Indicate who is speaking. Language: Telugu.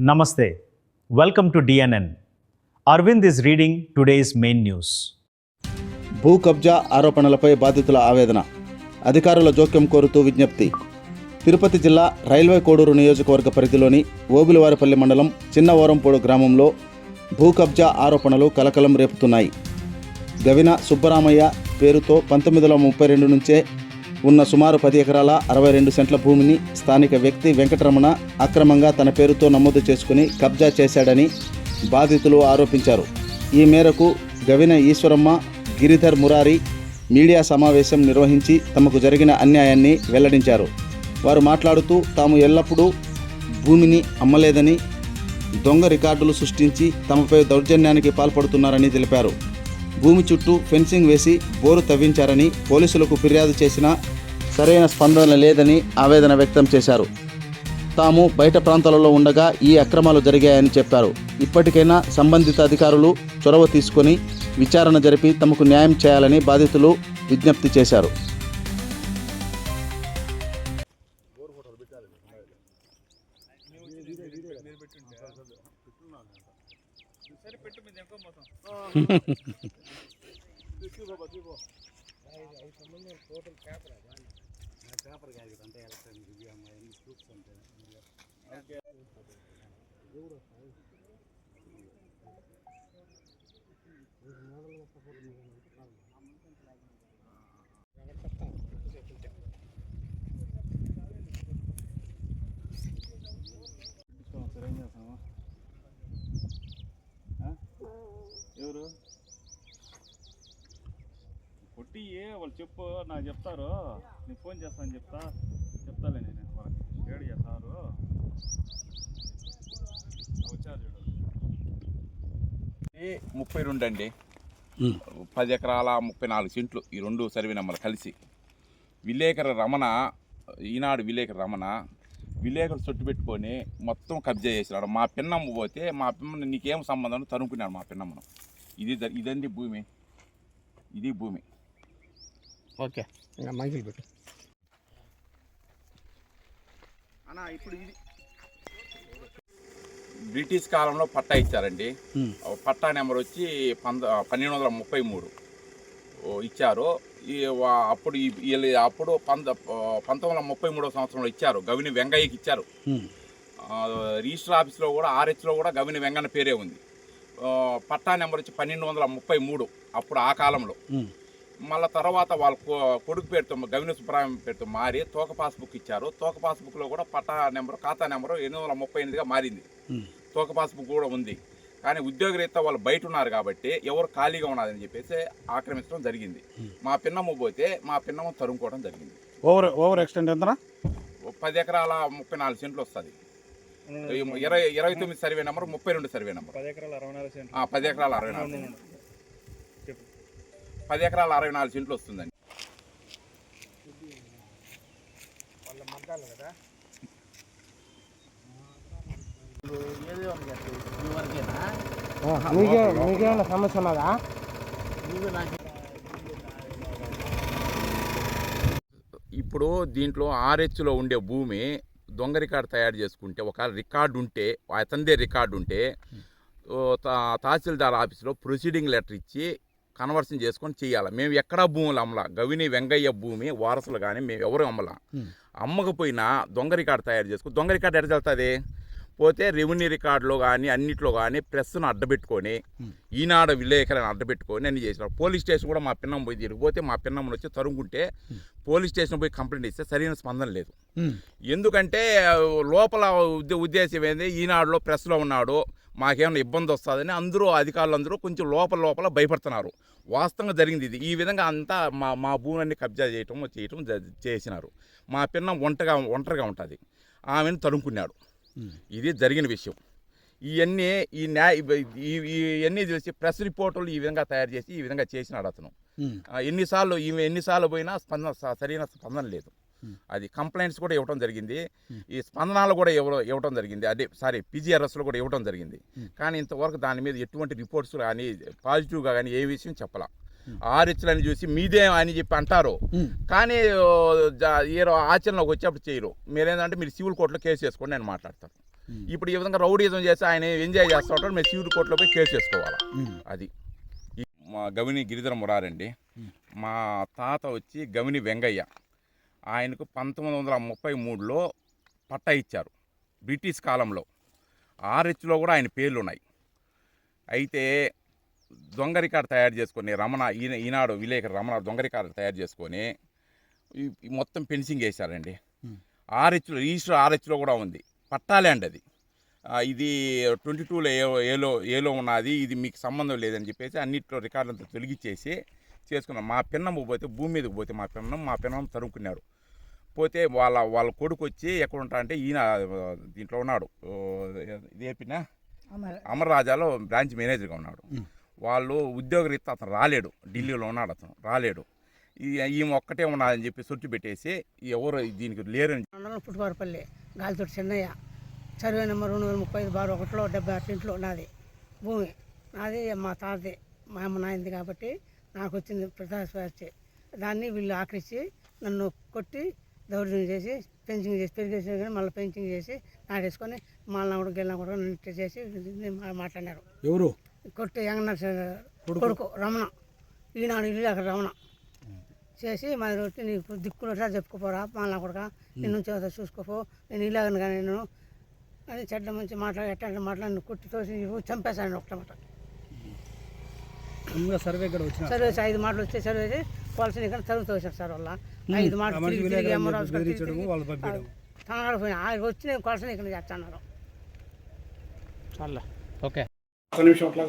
Speaker 1: Namaste. Welcome to DNN. Arvind is reading today's main news.
Speaker 2: భూ కబ్జా ఆరోపణలపై బాధితుల ఆవేదన, అధికారుల జోక్యం కోరుతూ విజ్ఞప్తి. తిరుపతి జిల్లా రైల్వే కోడూరు నియోజకవర్గ పరిధిలోని ఓబులవారిపల్లి మండలం చిన్న ఓరంపోడు గ్రామంలో భూ కబ్జా ఆరోపణలు కలకలం రేపుతున్నాయి. గవిన సుబ్బరామయ్య పేరుతో 1932 నుంచే ఉన్న సుమారు 10 ఎకరాల 62 సెంట్ల భూమిని స్థానిక వ్యక్తి వెంకటరమణ అక్రమంగా తన పేరుతో నమోదు చేసుకుని కబ్జా చేశాడని బాధితులు ఆరోపించారు. ఈ మేరకు గవిన ఈశ్వరమ్మ, గిరిధర్ మురారి మీడియా సమావేశం నిర్వహించి తమకు జరిగిన అన్యాయాన్ని వెల్లడించారు. వారు మాట్లాడుతూ తాము ఎల్లప్పుడూ భూమిని అమ్మలేదని, దొంగ రికార్డులు సృష్టించి తమపై దౌర్జన్యానికి పాల్పడుతున్నారని తెలిపారు. భూమి చుట్టూ ఫెన్సింగ్ వేసి బోరు తవ్వించారని, పోలీసులకు ఫిర్యాదు చేసినా సరైన స్పందన లేదని ఆవేదన వ్యక్తం చేశారు. తాము బయట ప్రాంతాలలో ఉండగా ఈ అక్రమాలు జరిగాయని చెప్పారు. ఇప్పటికైనా సంబంధిత అధికారులు చొరవ తీసుకొని విచారణ జరిపి తమకు న్యాయం చేయాలని బాధితులు విజ్ఞప్తి చేశారు.
Speaker 3: ఎవరు కొట్టి వాళ్ళు చెప్పు, నాకు చెప్తారు, నీకు ఫోన్ చేస్తాను చెప్తాలే నేను వాళ్ళకి వేడి చేస్తారు. వచ్చారు చూడు. 32 అండి, 10 ఎకరాల 34 సెంట్లు, ఈ 2 సర్వే నెంబర్లు కలిసి. విలేకరు రమణ, ఈనాడు విలేకరు రమణ విలేకరు చుట్టు పెట్టుకొని మొత్తం కబ్జా చేసినాడు. మా పిన్నమ్మ పోతే మా పిన్న నీకేం సంబంధం తనుకున్నాడు మా పిన్నమ్మను. ఇదండి భూమి, ఇది భూమి.
Speaker 4: ఓకే, ఇంకా మంచిది పెట్టు
Speaker 3: అన్న. ఇప్పుడు ఇది బ్రిటిష్ కాలంలో పట్టా ఇచ్చారండి. పట్టా నెంబర్ వచ్చి 1233 ఇచ్చారు. అప్పుడు అప్పుడు 1933 సంవత్సరంలో ఇచ్చారు. గవిని వెంగయ్యకి ఇచ్చారు. రిజిస్టర్ ఆఫీస్లో కూడా RHలో కూడా గవిని వెంగన్న పేరే ఉంది. పట్టా నెంబర్ వచ్చి 1233 అప్పుడు ఆ కాలంలో. మళ్ళీ తర్వాత వాళ్ళ కొడుకు పేరుతో గవిని సుబ్రహ్మణ్యం పేరుతో మారి తోక పాస్బుక్ ఇచ్చారు. తోక పాస్బుక్లో కూడా పట్టా నెంబరు, ఖాతా నెంబరు 838గా మారింది. తోక పాస్బుక్ కూడా ఉంది. కానీ ఉద్యోగరీత్యా వాళ్ళు బయట ఉన్నారు కాబట్టి ఎవరు ఖాళీగా ఉన్నారని చెప్పేసి ఆక్రమించడం జరిగింది. మా పిన్నమ్మ పోతే మా పిన్నమ్మ తరుముకోవడం జరిగింది.
Speaker 4: ఓవర్ ఎక్స్టెంట్ ఎంత?
Speaker 3: 10 ఎకరాల 34 సెంట్లు వస్తుంది. 29 సర్వే నెంబర్, 32 సర్వే నెంబర్. 10 ఎకరాల 64 సెంట్లు వస్తుందండి.
Speaker 4: మీకేమైనా సమస్య ఉన్నదా?
Speaker 3: ఇప్పుడు దీంట్లో RH ఉండే భూమి దొంగ రికార్డు తయారు చేసుకుంటే, ఒక రికార్డు ఉంటే, అతనిదే రికార్డు ఉంటే తహసీల్దార్ ఆఫీస్లో ప్రొసీడింగ్ లెటర్ ఇచ్చి కన్వర్షన్ చేసుకొని చేయాలి. మేము ఎక్కడా భూములు అమ్మలా. గవిని వెంగయ్య భూమి వారసులు కానీ మేము ఎవరు అమ్మలా. అమ్మకపోయినా దొంగ రికార్డు తయారు చేసుకుని, దొంగ రికార్డు ఎక్కడ వెళ్తుంది పోతే రెవెన్యూ రికార్డులో కానీ అన్నిట్లో కానీ ప్రెస్ను అడ్డబెట్టుకొని, ఈనాడు విలేకరులను అడ్డబెట్టుకొని అన్ని చేసినారు. పోలీస్ స్టేషన్ కూడా మా పిన్నం పోయి తిరిగిపోతే మా పిన్నమ్మను వచ్చి తరుముకుంటే పోలీస్ స్టేషన్ పోయి కంప్లైంట్ ఇస్తే సరైన స్పందన లేదు. ఎందుకంటే లోపల ఉద్దేశం ఏంది, ఈనాడులో ప్రెస్లో ఉన్నాడు, మాకేమైనా ఇబ్బంది వస్తుందని అధికారులందరూ కొంచెం లోపల భయపడుతున్నారు. వాస్తవంగా జరిగింది ఇది. ఈ విధంగా అంతా మా భూమిని కబ్జా చేయటం చేసినారు. మా పిన్నం ఒంటరిగా ఉంటుంది, ఆమెను తరుముకున్నాడు. ఇది జరిగిన విషయం. ఇవన్నీ తెలిసి ప్రెస్ రిపోర్టులు ఈ విధంగా తయారు చేసి ఈ విధంగా చేసినాడు అతను. ఎన్నిసార్లు పోయినా సరైన స్పందన లేదు. అది కంప్లైంట్స్ కూడా ఇవ్వడం జరిగింది. ఈ స్పందనాలు కూడా ఇవ్వడం జరిగింది. PGRSలో కూడా ఇవ్వడం జరిగింది. కానీ ఇంతవరకు దాని మీద ఎటువంటి రిపోర్ట్స్ కానీ పాజిటివ్గా కానీ ఏ విషయం చెప్పాల. ఆర్హెచ్లని చూసి మీదే అని చెప్పి అంటారు, కానీ ఆచరణలోకి వచ్చేప్పుడు చేయరు. మీరేంటంటే మీరు సివిల్ కోర్టులో కేసు చేసుకోండి అని మాట్లాడతారు. ఇప్పుడు ఈ విధంగా రౌడీజం చేసి ఆయన ఎంజాయ్ చేస్తూ ఉంటాడు, మేము సివిల్ కోర్టులో పోయి కేసు చేసుకోవాలి. అది మా గవిని గిరిధర మురారండి. మా తాత వచ్చి గవిని వెంగయ్య. ఆయనకు 1933లో పట్టా ఇచ్చారు బ్రిటిష్ కాలంలో. ఆర్హెచ్లో కూడా ఆయన పేర్లు ఉన్నాయి. అయితే దొంగ రికార్డు తయారు చేసుకొని రమణ ఈనాడు విలేకరు రమణ దొంగ రికార్డు తయారు చేసుకొని మొత్తం ఫెన్సింగ్ వేశారండి. ఆర్హెచ్లో రిజిస్టర్ ఆర్హెచ్లో కూడా ఉంది, పట్టా ల్యాండ్ అది. ఇది 22లో ఏలో ఉన్నది, ఇది మీకు సంబంధం లేదని చెప్పేసి అన్నింటిలో రికార్డులంతా తొలగించేసి చేసుకున్నాం. మా పిన్నమ్మ పోతే భూమి మీదకి పోతే మా పిన్నమ్మ తరుముకున్నారు. పోతే వాళ్ళ కొడుకు వచ్చి ఎక్కడ ఉంటా అంటే ఈయన దీంట్లో ఉన్నాడు, ఇదేపినా అమరరాజాలో బ్రాంచ్ మేనేజర్గా ఉన్నాడు. వాళ్ళు ఉద్యోగరీత్యా అతను రాలేడు, ఢిల్లీలో ఉన్నాడు, అతను రాలేడు. ఈమె ఒక్కటే ఉన్నదని చెప్పి సొట్టు పెట్టేసి ఎవరు దీనికి లేరని.
Speaker 5: పుట్టువారిపల్లి గాలితోటి చెన్నయ్య, సర్వే నెంబర్ 235 బార్ 1లో 78 ఇంట్లో నాది భూమి. నాది మా తాతది, మా అమ్మ నాయనది కాబట్టి నాకు వచ్చింది ప్రజాస్వాస్థ్య. దాన్ని వీళ్ళు ఆకరించి నన్ను కొట్టి దౌర్జన్యం చేసి పెంచింగ్ చేసి పెరిగేసి మళ్ళీ పెంచింగ్ చేసి నాటేసుకొని మళ్ళీ కూడా గెలినా కూడా నన్ను చేసి మాట్లాడినారు.
Speaker 4: ఎవరు
Speaker 5: కొట్టి కొడుకు రమణ, ఈనాడు ఇల్లు అక్కడ రమణ చేసి మా రొట్టి నీకు దిక్కున్నట్లా చెప్పుకోపోరా మళ్ళీ కూడా నేను నుంచి చూసుకోపో, నేను ఇలాగను కానీ నేను అని చెడ్డ మంచి ఎట్లా మాట్లాడి కుట్టి తోసి చంపేశాను ఒకటమాట.
Speaker 4: సర్వే
Speaker 5: సర్వే 5 మాటలు వచ్చే సర్వే పోలసిన ఇక్కడ తరుగు తోసారు సార్ వల్ల 5 మాటలు తిరిగి అమ్మరాజు తనగాడు పోయినా వచ్చి నేను కొలసిన ఇక్కడ చేస్తాను.
Speaker 4: ఓకే, 1 నిమిషం అట్లా